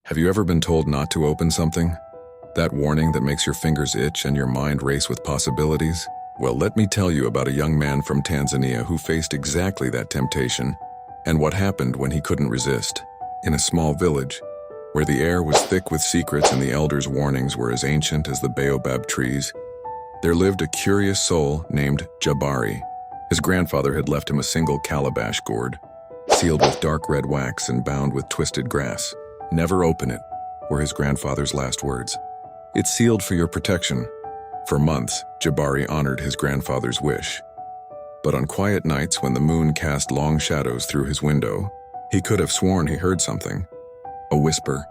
Have you ever been told not to open something? That warning that makes your fingers itch and your mind race with possibilities? Well, let me tell you about a young man from Tanzania who faced exactly that temptation, and what happened when he couldn't resist. In a small village, where the air was thick with secrets and the elders' warnings were as ancient as the baobab trees, there lived a curious soul named Jabari. His grandfather had left him a single calabash gourd, sealed with dark red wax and bound with twisted grass. "Never open it," were his grandfather's last words. "It's sealed for your protection." For months, Jabari honored his grandfather's wish. But on quiet nights when the moon cast long shadows through his window, he could have sworn he heard something. A whisper,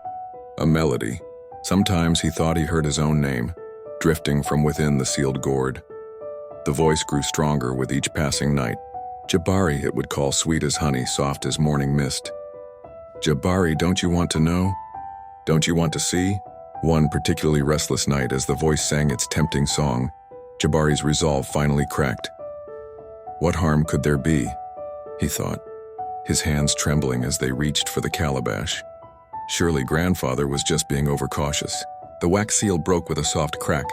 a melody. Sometimes he thought he heard his own name, drifting from within the sealed gourd. The voice grew stronger with each passing night. "Jabari," it would call, sweet as honey, soft as morning mist. "Jabari, don't you want to know? Don't you want to see?" One particularly restless night, as the voice sang its tempting song, Jabari's resolve finally cracked. What harm could there be? He thought, his hands trembling as they reached for the calabash. Surely grandfather was just being overcautious. The wax seal broke with a soft crack.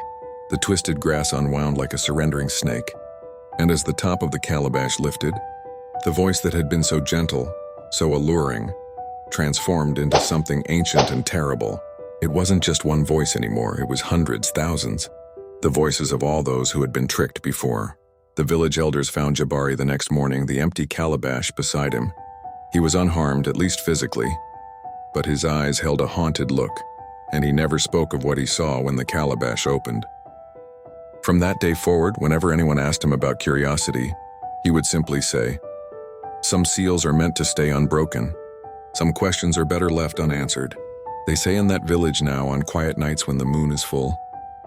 The twisted grass unwound like a surrendering snake. And as the top of the calabash lifted, the voice that had been so gentle, so alluring, transformed into something ancient and terrible. It wasn't just one voice anymore, it was hundreds, thousands. The voices of all those who had been tricked before. The village elders found Jabari the next morning, the empty calabash beside him. He was unharmed, at least physically, but his eyes held a haunted look, and he never spoke of what he saw when the calabash opened. From that day forward, whenever anyone asked him about curiosity, he would simply say, "Some seals are meant to stay unbroken. Some questions are better left unanswered." They say in that village now, on quiet nights when the moon is full,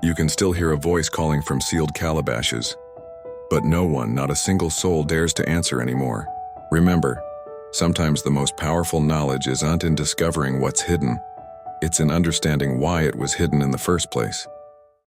you can still hear a voice calling from sealed calabashes. But no one, not a single soul, dares to answer anymore. Remember, sometimes the most powerful knowledge isn't in discovering what's hidden. It's in understanding why it was hidden in the first place.